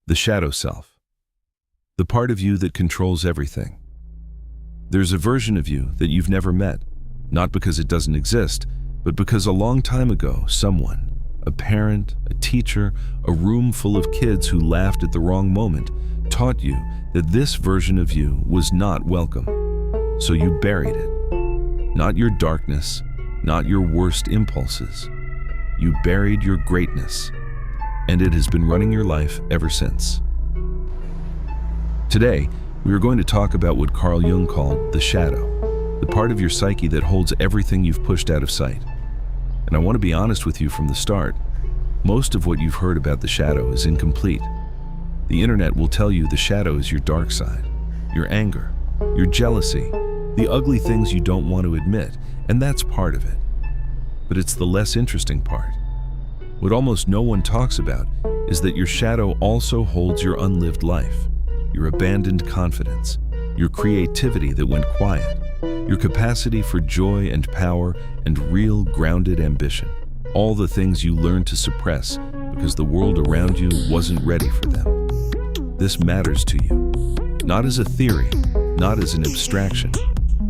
The shadow self. The part of you that controls everything. There's a version of you that you've never met, not because it doesn't exist, but because a long time ago, someone, a parent, a teacher, a room full of kids who laughed at the wrong moment, taught you that this version of you was not welcome. So you buried it. Not your darkness, not your worst impulses. You buried your greatness, and it has been running your life ever since. Today, we are going to talk about what Carl Jung called the shadow, the part of your psyche that holds everything you've pushed out of sight. And I want to be honest with you from the start. Most of what you've heard about the shadow is incomplete. The internet will tell you the shadow is your dark side, your anger, your jealousy, the ugly things you don't want to admit, and that's part of it. But it's the less interesting part. What almost no one talks about is that your shadow also holds your unlived life, your abandoned confidence, your creativity that went quiet, your capacity for joy and power and real grounded ambition, all the things you learned to suppress because the world around you wasn't ready for them. This matters to you, not as a theory, not as an abstraction,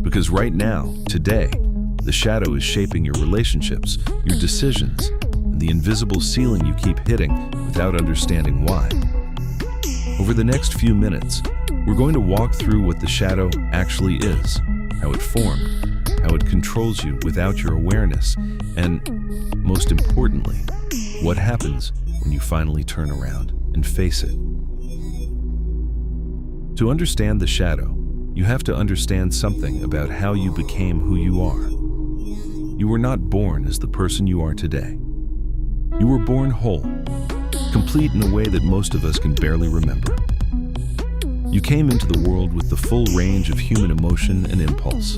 because right now, today, the shadow is shaping your relationships, your decisions, and the invisible ceiling you keep hitting without understanding why. Over the next few minutes, we're going to walk through what the shadow actually is, how it formed, how it controls you without your awareness, and, most importantly, what happens when you finally turn around and face it. To understand the shadow, you have to understand something about how you became who you are. You were not born as the person you are today. You were born whole, complete in a way that most of us can barely remember. You came into the world with the full range of human emotion and impulse: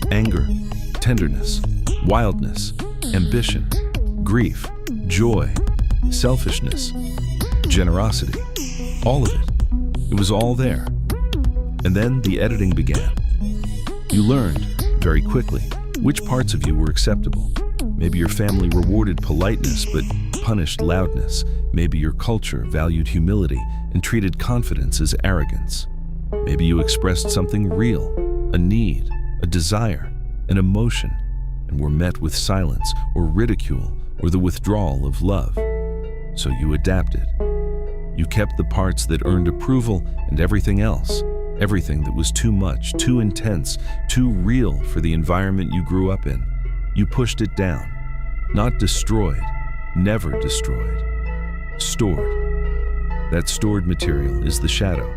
anger, tenderness, wildness, ambition, grief, joy, selfishness, generosity, all of it. It was all there. And then the editing began. You learned, very quickly, which parts of you were acceptable. Maybe your family rewarded politeness but punished loudness. Maybe your culture valued humility and treated confidence as arrogance. Maybe you expressed something real, a need, a desire, an emotion, and were met with silence or ridicule or the withdrawal of love. So you adapted. You kept the parts that earned approval and everything else. Everything that was too much, too intense, too real for the environment you grew up in. You pushed it down. Not destroyed, never destroyed. Stored. That stored material is the shadow.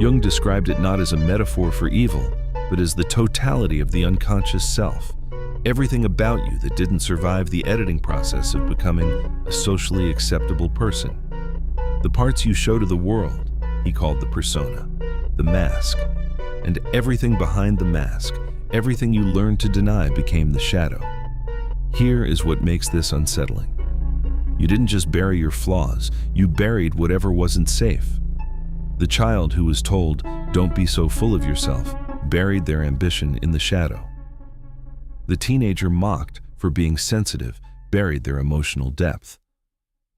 Jung described it not as a metaphor for evil, but as the totality of the unconscious self. Everything about you that didn't survive the editing process of becoming a socially acceptable person. The parts you show to the world, he called the persona. The mask, and everything behind the mask, everything you learned to deny became the shadow. Here is what makes this unsettling. You didn't just bury your flaws, you buried whatever wasn't safe. The child who was told, "Don't be so full of yourself," buried their ambition in the shadow. The teenager mocked for being sensitive, buried their emotional depth.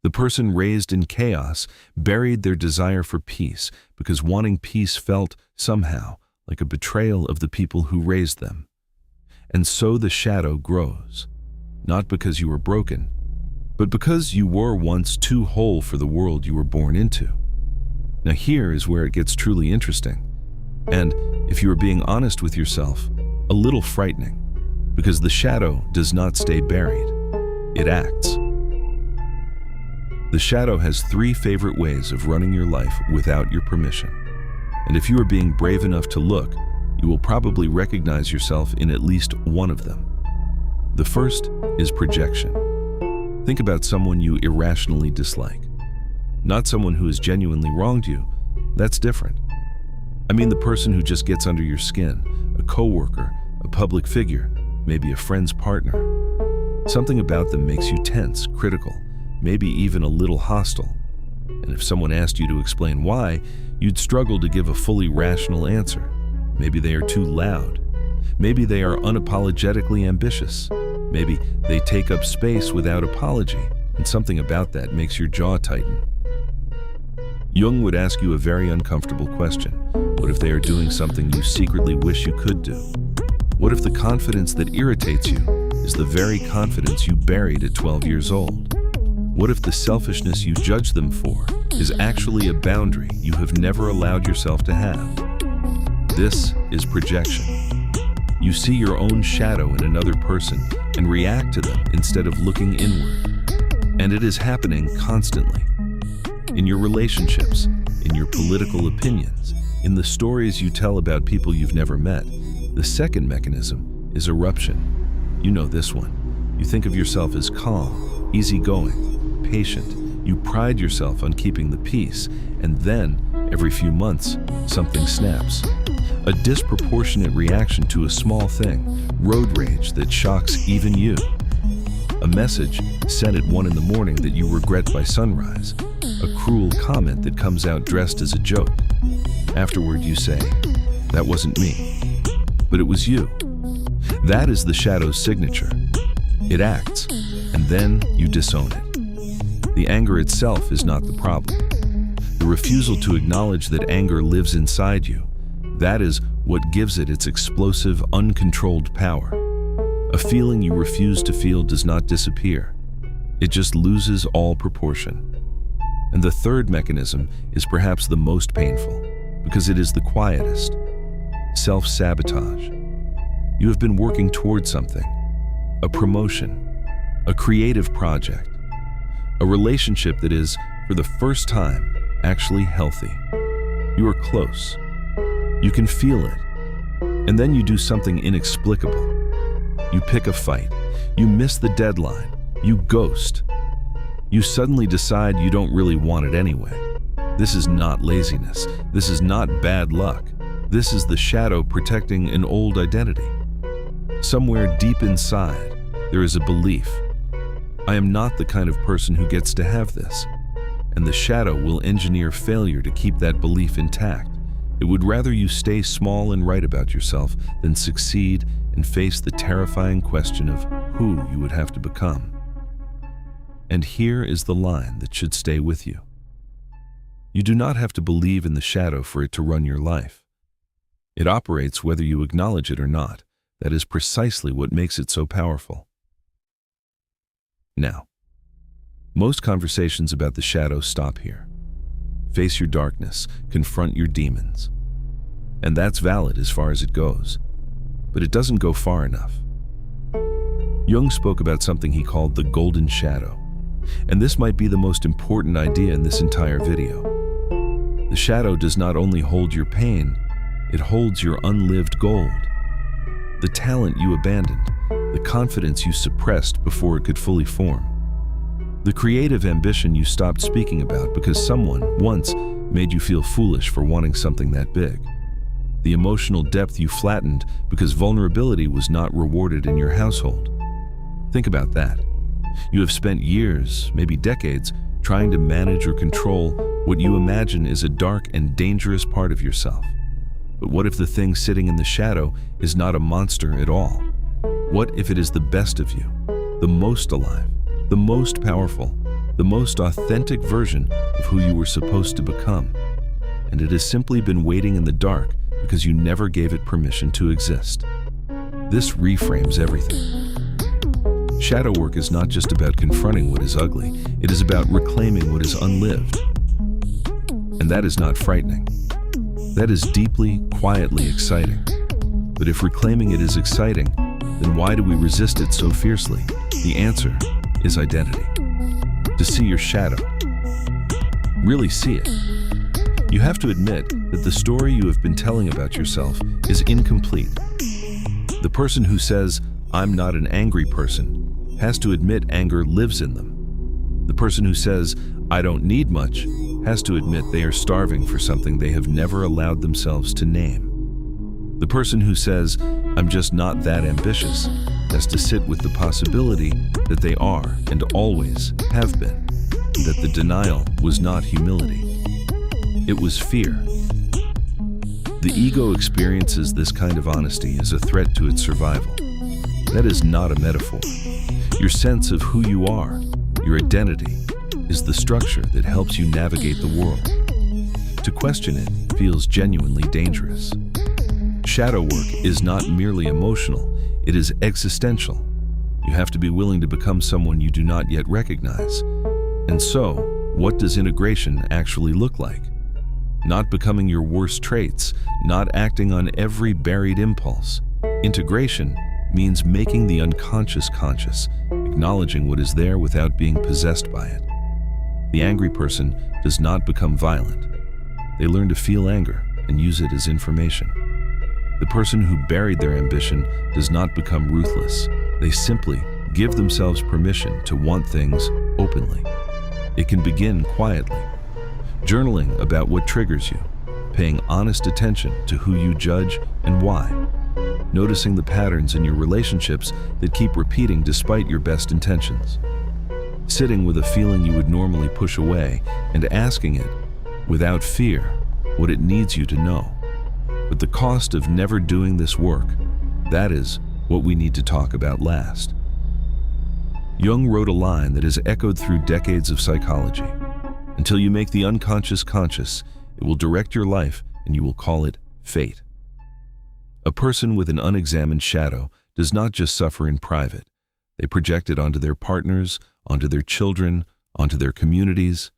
The person raised in chaos buried their desire for peace because wanting peace felt, somehow, like a betrayal of the people who raised them. And so the shadow grows, not because you were broken, but because you were once too whole for the world you were born into. Now here is where it gets truly interesting, and, if you are being honest with yourself, a little frightening, because the shadow does not stay buried, it acts. The shadow has 3 favorite ways of running your life without your permission. And if you are being brave enough to look, you will probably recognize yourself in at least one of them. The first is projection. Think about someone you irrationally dislike. Not someone who has genuinely wronged you. That's different. I mean the person who just gets under your skin, a coworker, a public figure, maybe a friend's partner. Something about them makes you tense, critical, maybe even a little hostile. And if someone asked you to explain why, you'd struggle to give a fully rational answer. Maybe they are too loud. Maybe they are unapologetically ambitious. Maybe they take up space without apology, and something about that makes your jaw tighten. Jung would ask you a very uncomfortable question. What if they are doing something you secretly wish you could do? What if the confidence that irritates you is the very confidence you buried at 12 years old? What if the selfishness you judge them for is actually a boundary you have never allowed yourself to have? This is projection. You see your own shadow in another person and react to them instead of looking inward. And it is happening constantly. In your relationships, in your political opinions, in the stories you tell about people you've never met. The second mechanism is eruption. You know this one. You think of yourself as calm, easygoing, patient. You pride yourself on keeping the peace, and then, every few months, something snaps. A disproportionate reaction to a small thing, road rage that shocks even you. A message sent at 1 in the morning that you regret by sunrise. A cruel comment that comes out dressed as a joke. Afterward you say, "That wasn't me, but it was you." That is the shadow's signature. It acts, and then you disown it. The anger itself is not the problem. The refusal to acknowledge that anger lives inside you, that is what gives it its explosive, uncontrolled power. A feeling you refuse to feel does not disappear. It just loses all proportion. And the third mechanism is perhaps the most painful, because it is the quietest. Self-sabotage. You have been working toward something, a promotion, a creative project, a relationship that is, for the first time, actually healthy. You are close. You can feel it. And then you do something inexplicable. You pick a fight. You miss the deadline. You ghost. You suddenly decide you don't really want it anyway. This is not laziness. This is not bad luck. This is the shadow protecting an old identity. Somewhere deep inside, there is a belief. I am not the kind of person who gets to have this. And the shadow will engineer failure to keep that belief intact. It would rather you stay small and right about yourself than succeed and face the terrifying question of who you would have to become. And here is the line that should stay with you. You do not have to believe in the shadow for it to run your life. It operates whether you acknowledge it or not. That is precisely what makes it so powerful. Now, most conversations about the shadow stop here. Face your darkness, confront your demons. And that's valid as far as it goes. But it doesn't go far enough. Jung spoke about something he called the golden shadow. And this might be the most important idea in this entire video. The shadow does not only hold your pain, it holds your unlived gold. The talent you abandoned, the confidence you suppressed before it could fully form. The creative ambition you stopped speaking about because someone once made you feel foolish for wanting something that big. The emotional depth you flattened because vulnerability was not rewarded in your household. Think about that. You have spent years, maybe decades, trying to manage or control what you imagine is a dark and dangerous part of yourself. But what if the thing sitting in the shadow is not a monster at all? What if it is the best of you, the most alive, the most powerful, the most authentic version of who you were supposed to become? And it has simply been waiting in the dark because you never gave it permission to exist. This reframes everything. Shadow work is not just about confronting what is ugly, it is about reclaiming what is unlived. And that is not frightening. That is deeply, quietly exciting. But if reclaiming it is exciting, then why do we resist it so fiercely? The answer is identity. To see your shadow. Really see it. You have to admit that the story you have been telling about yourself is incomplete. The person who says, "I'm not an angry person," has to admit anger lives in them. The person who says, "I don't need much," has to admit they are starving for something they have never allowed themselves to name. The person who says, "I'm just not that ambitious," has to sit with the possibility that they are and always have been, and that the denial was not humility. It was fear. The ego experiences this kind of honesty as a threat to its survival. That is not a metaphor. Your sense of who you are, your identity, is the structure that helps you navigate the world. To question it feels genuinely dangerous. Shadow work is not merely emotional, it is existential. You have to be willing to become someone you do not yet recognize. And so, what does integration actually look like? Not becoming your worst traits, not acting on every buried impulse. Integration means making the unconscious conscious, acknowledging what is there without being possessed by it. The angry person does not become violent. They learn to feel anger and use it as information. The person who buried their ambition does not become ruthless. They simply give themselves permission to want things openly. It can begin quietly. Journaling about what triggers you, paying honest attention to who you judge and why. Noticing the patterns in your relationships that keep repeating despite your best intentions. Sitting with a feeling you would normally push away and asking it, without fear, what it needs you to know. But the cost of never doing this work, that is what we need to talk about last. Jung wrote a line that has echoed through decades of psychology. Until you make the unconscious conscious, it will direct your life and you will call it fate. A person with an unexamined shadow does not just suffer in private. They project it onto their partners, onto their children, onto their communities.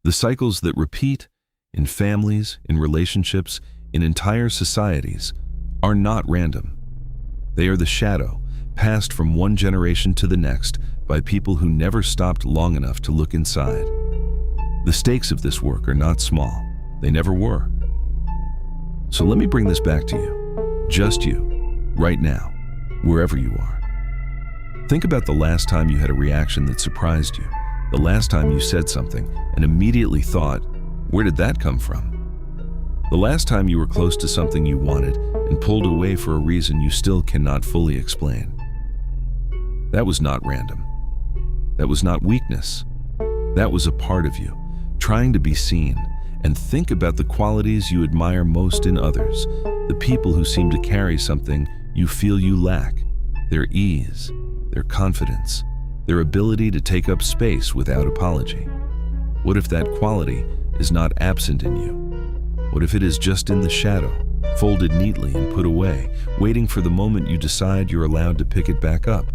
The cycles that repeat in families, in relationships, in entire societies are not random. They are the shadow passed from one generation to the next by people who never stopped long enough to look inside. The stakes of this work are not small. They never were. So let me bring this back to you. Just you, right now, wherever you are. Think about the last time you had a reaction that surprised you, the last time you said something and immediately thought, where did that come from? The last time you were close to something you wanted and pulled away for a reason you still cannot fully explain. That was not random. That was not weakness. That was a part of you, trying to be seen. And think about the qualities you admire most in others, the people who seem to carry something you feel you lack, their ease, their confidence, their ability to take up space without apology. What if that quality is not absent in you? What if it is just in the shadow, folded neatly and put away, waiting for the moment you decide you're allowed to pick it back up?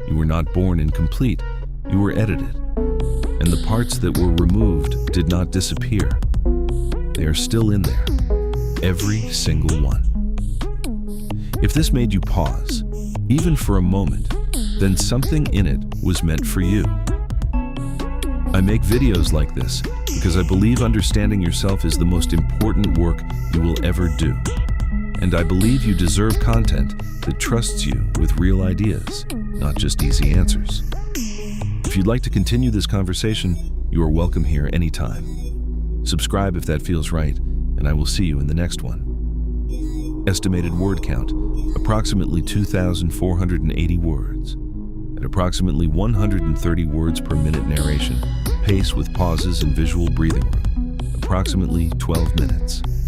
You were not born incomplete, you were edited. And the parts that were removed did not disappear. They are still in there, every single one. If this made you pause, even for a moment, then something in it was meant for you. I make videos like this because I believe understanding yourself is the most important work you will ever do. And I believe you deserve content that trusts you with real ideas, not just easy answers. If you'd like to continue this conversation, you are welcome here anytime. Subscribe if that feels right, and I will see you in the next one. Estimated word count, approximately 2,480 words. At approximately 130 words per minute narration, pace with pauses and visual breathing room, approximately 12 minutes.